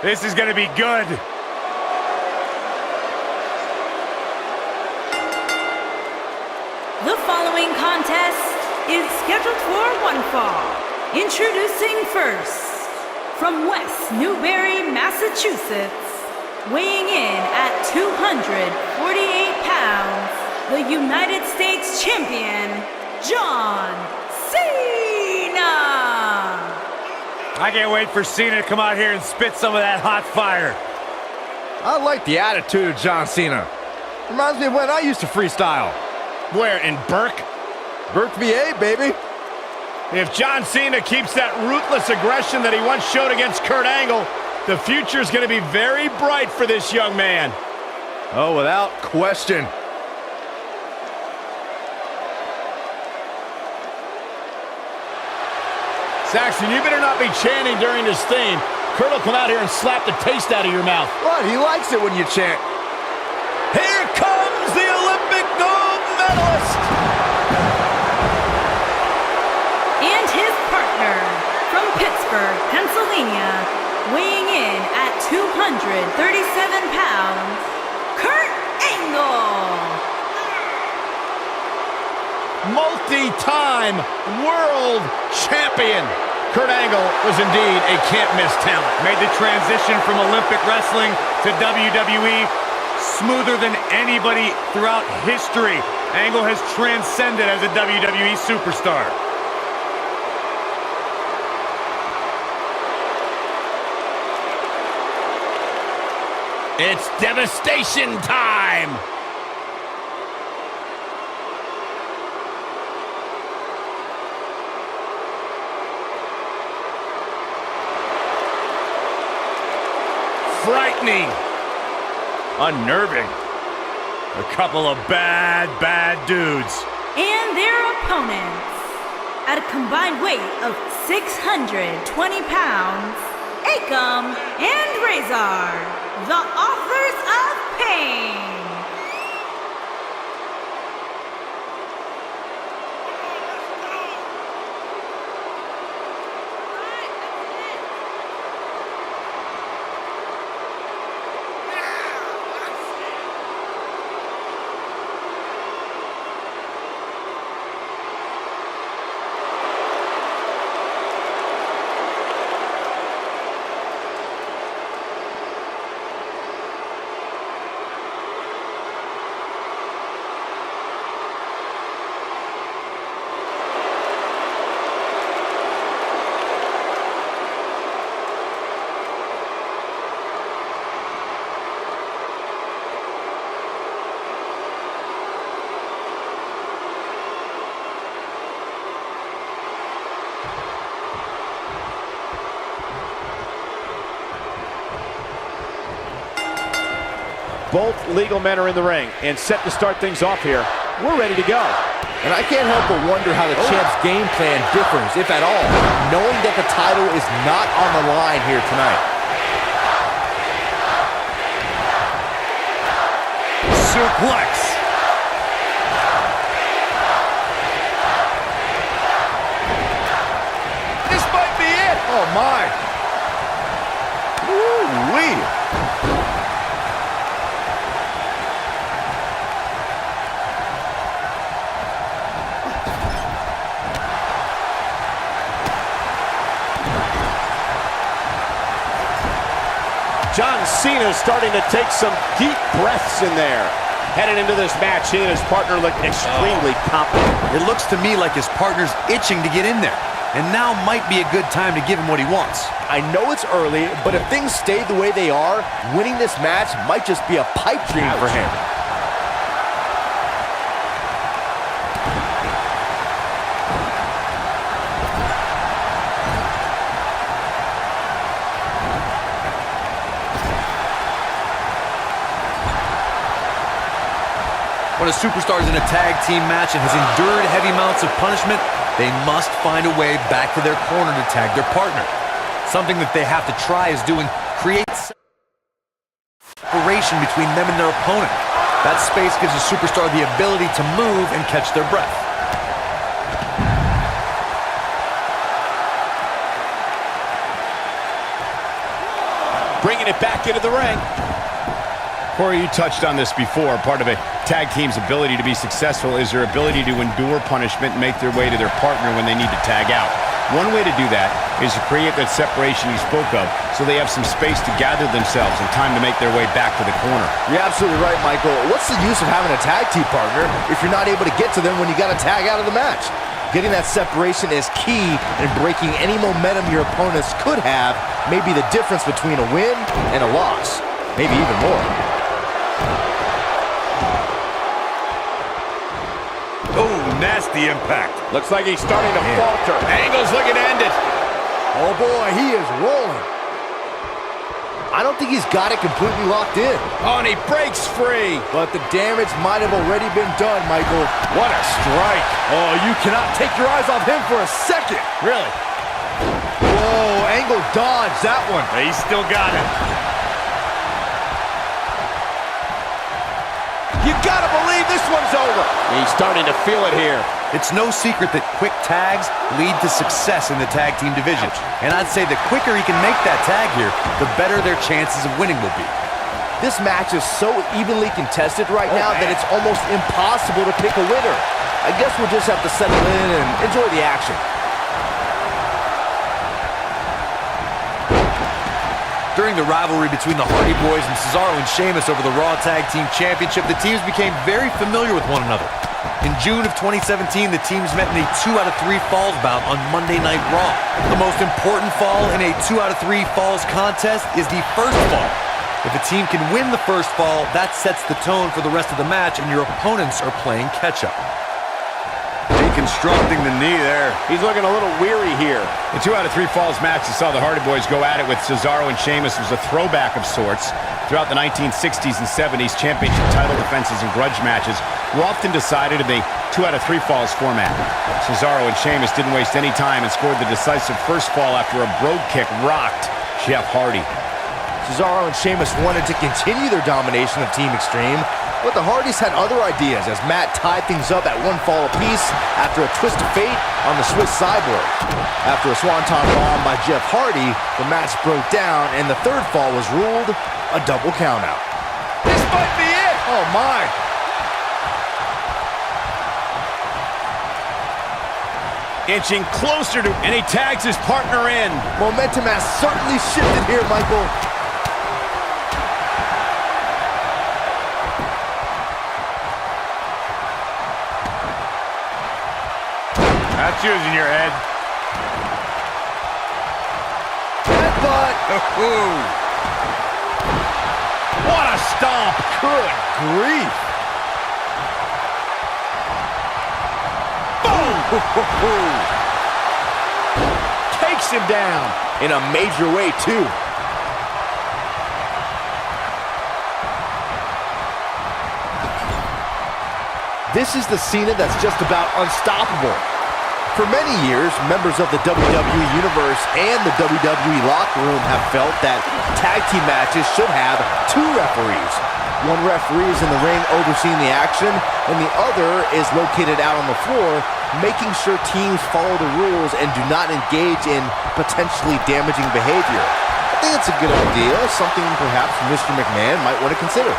This is going to be good. The following contest is scheduled for one fall. Introducing first, from West Newbury, Massachusetts, weighing in at 248 pounds, the United States Champion, John Cena! I can't wait for Cena to come out here and spit some of that hot fire. I like the attitude of John Cena. Reminds me of when I used to freestyle. Where, in Burke? Burke VA, baby. If John Cena keeps that ruthless aggression that he once showed against Kurt Angle, the future is going to be very bright for this young man. Oh, without question. Saxton, you better not be chanting during this theme. Kurt will come out here and slap the taste out of your mouth. What? He likes it when you chant. Here comes the Olympic gold medalist! And his partner, from Pittsburgh, Pennsylvania, weighing in at 237 pounds, Kurt Angle! Multi-time world champion. Kurt Angle was indeed a can't-miss talent. Made the transition from Olympic wrestling to WWE smoother than anybody throughout history. Angle has transcended as a WWE superstar. It's devastation time! Frightening. Unnerving. A couple of bad dudes. And their opponents, at a combined weight of 620 pounds, Akam and Razor, the authors of pain. Both legal men are in the ring and set to start things off here. We're ready to go. And I can't help but wonder how the champ's game plan differs, if at all, knowing that the title is not on the line here tonight. Suplex. This might be it. Oh, my. Woo-wee. John Cena starting to take some deep breaths in there. Headed into this match, he and his partner look extremely confident. It looks to me like his partner's itching to get in there. And now might be a good time to give him what he wants. I know it's early, but if things stay the way they are, winning this match might just be a pipe dream for him. When a superstar is in a tag team match and has endured heavy amounts of punishment, they must find a way back to their corner to tag their partner. Something that they have to try is doing creates separation between them and their opponent. That space gives a superstar the ability to move and catch their breath. bringing it back into the ring. Corey, you touched on this before. Part of a tag team's ability to be successful is their ability to endure punishment and make their way to their partner when they need to tag out. One way to do that is to create that separation you spoke of so they have some space to gather themselves and time to make their way back to the corner. You're absolutely right, Michael. What's the use of having a tag team partner if you're not able to get to them when you got to tag out of the match? Getting that separation is key in breaking any momentum your opponents could have, maybe the difference between a win and a loss, maybe even more. Oh, nasty impact. Looks like he's starting to falter. Angle's looking to end it. Oh boy, he is rolling. I don't think he's got it completely locked in. Oh, and he breaks free. But the damage might have already been done, Michael. What a strike. Oh, you cannot take your eyes off him for a second. Really? Whoa, Angle dodged that one. He's still got it. You gotta believe this one's over. He's starting to feel it here. It's no secret that quick tags lead to success in the tag team division. And I'd say the quicker he can make that tag here, the better their chances of winning will be. This match is so evenly contested right now that it's almost impossible to pick a winner. I guess we'll just have to settle in and enjoy the action. During the rivalry between the Hardy Boys and Cesaro and Sheamus over the Raw Tag Team Championship, the teams became very familiar with one another. In June of 2017, the teams met in a 2 out of 3 falls bout on Monday Night Raw. The most important fall in a 2 out of 3 falls contest is the first fall. If a team can win the first fall, that sets the tone for the rest of the match, and your opponents are playing catch-up. Deconstructing the knee there. He's looking a little weary here. The 2 out of 3 falls match that saw the Hardy Boys go at it with Cesaro and Sheamus was a throwback of sorts. Throughout the 1960s and 70s, championship title defenses and grudge matches were often decided in the 2 out of 3 falls format. Cesaro and Sheamus didn't waste any time and scored the decisive first fall after a brogue kick rocked Jeff Hardy. Cesaro and Sheamus wanted to continue their domination of Team Extreme, but the Hardys had other ideas as Matt tied things up at 1 fall apiece after a twist of fate on the Swiss Cyborg. After a swanton bomb by Jeff Hardy, the match broke down and the 3rd fall was ruled a double countout. This might be it. Oh my! Inching closer to, and he tags his partner in. Momentum has certainly shifted here, Michael. That's using your head. Headbutt. What a stomp. Good grief. Boom. Takes him down. In a major way, too. This is the Cena that's just about unstoppable. For many years, members of the WWE Universe and the WWE locker room have felt that tag team matches should have 2 referees. One referee is in the ring overseeing the action, and the other is located out on the floor, making sure teams follow the rules and do not engage in potentially damaging behavior. I think it's a good idea, something perhaps Mr. McMahon might want to consider.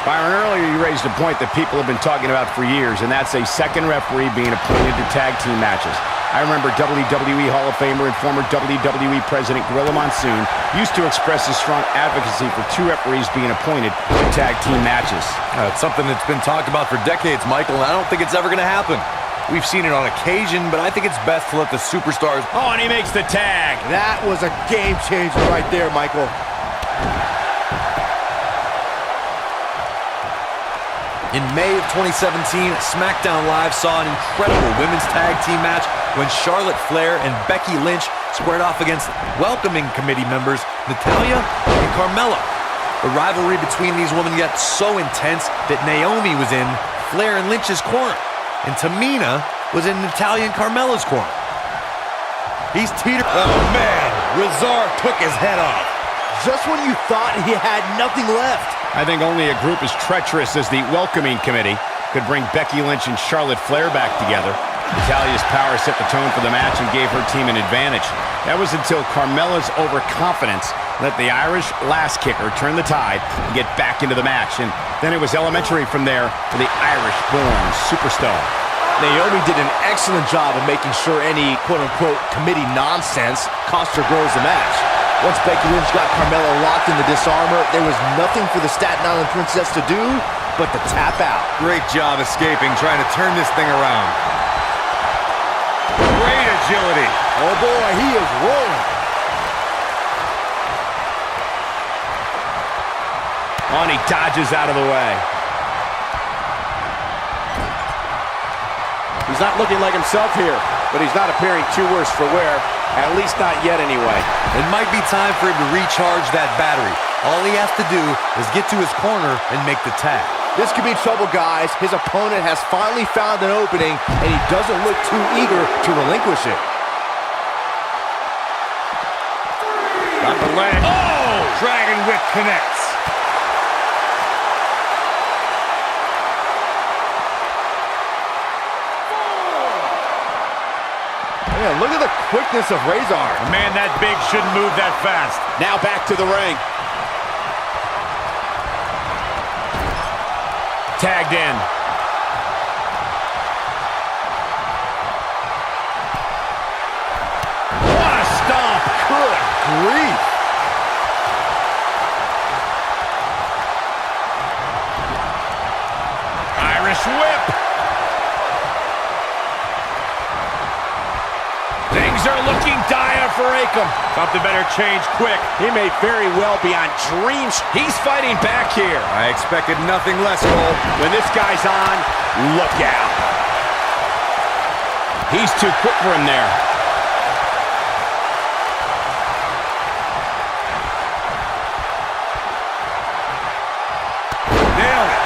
Byron, earlier you raised a point that people have been talking about for years, and that's a second referee being appointed to tag team matches. I remember WWE Hall of Famer and former WWE President Gorilla Monsoon used to express his strong advocacy for 2 referees being appointed to tag team matches. It's something that's been talked about for decades, Michael, and I don't think it's ever going to happen. We've seen it on occasion, but I think it's best to let the superstars... Oh, and he makes the tag. That was a game changer right there, Michael. In May of 2017, SmackDown Live saw an incredible women's tag team match when Charlotte Flair and Becky Lynch squared off against welcoming committee members Natalya and Carmella. The rivalry between these women got so intense that Naomi was in Flair and Lynch's corner, and Tamina was in Natalya and Carmella's corner. He's teetered. Oh, man. Rezar took his head off. Just when you thought he had nothing left. I think only a group as treacherous as the welcoming committee could bring Becky Lynch and Charlotte Flair back together. Natalia's power set the tone for the match and gave her team an advantage. That was until Carmella's overconfidence let the Irish last kicker turn the tide and get back into the match. And then it was elementary from there for the Irish-born superstar. Naomi did an excellent job of making sure any quote-unquote committee nonsense cost her girls the match. Once Becky Lynch got Carmella locked in the disarmor, there was nothing for the Staten Island Princess to do but to tap out. Great job escaping, trying to turn this thing around. Great agility. Oh boy, he is rolling. Oh, and he dodges out of the way. He's not looking like himself here, but he's not appearing too worse for wear, at least not yet anyway. It might be time for him to recharge that battery. All he has to do is get to his corner and make the tag. This could be trouble, guys. His opponent has finally found an opening, and he doesn't look too eager to relinquish it. Got the leg. Oh! Dragon Whip connects. Man, look at the quickness of Razor. A man that big shouldn't move that fast. Now back to the ring. Tagged in. What a stomp. Good grief. Irish whip. Things are looking dire for Akam. Something better change quick. He may very well be on dreams. He's fighting back here. I expected nothing less, Cole. When this guy's on, look out. He's too quick for him there. Nailed it.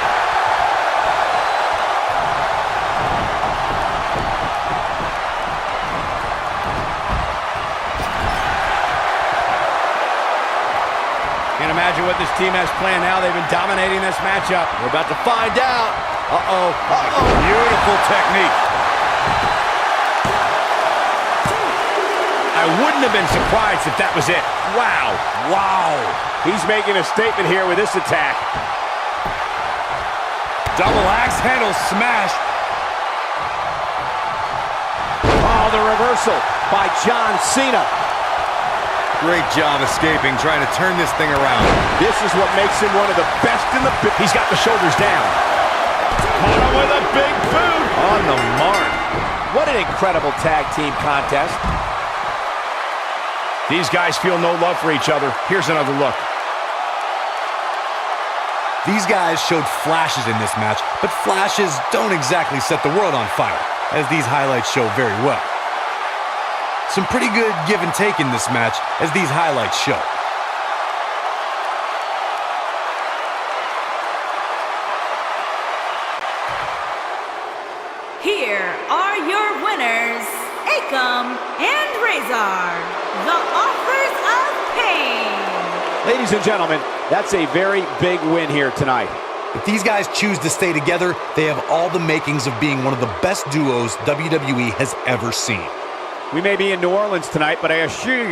Can't imagine what this team has planned now. They've been dominating this matchup. We're about to find out. Uh-oh. Uh-oh. Beautiful technique. I wouldn't have been surprised if that was it. Wow. Wow. He's making a statement here with this attack. Double axe handle smash. Oh, the reversal by John Cena. Great job escaping, trying to turn this thing around. This is what makes him one of the best in the business. He's got the shoulders down. Caught him with a big boot. On the mark. What an incredible tag team contest. These guys feel no love for each other. Here's another look. These guys showed flashes in this match, but flashes don't exactly set the world on fire, as these highlights show very well. Some pretty good give and take in this match, as these highlights show. Here are your winners, Akam and Razor, the Authors of Pain. Ladies and gentlemen, that's a very big win here tonight. If these guys choose to stay together, they have all the makings of being one of the best duos WWE has ever seen. We may be in New Orleans tonight, but I assure you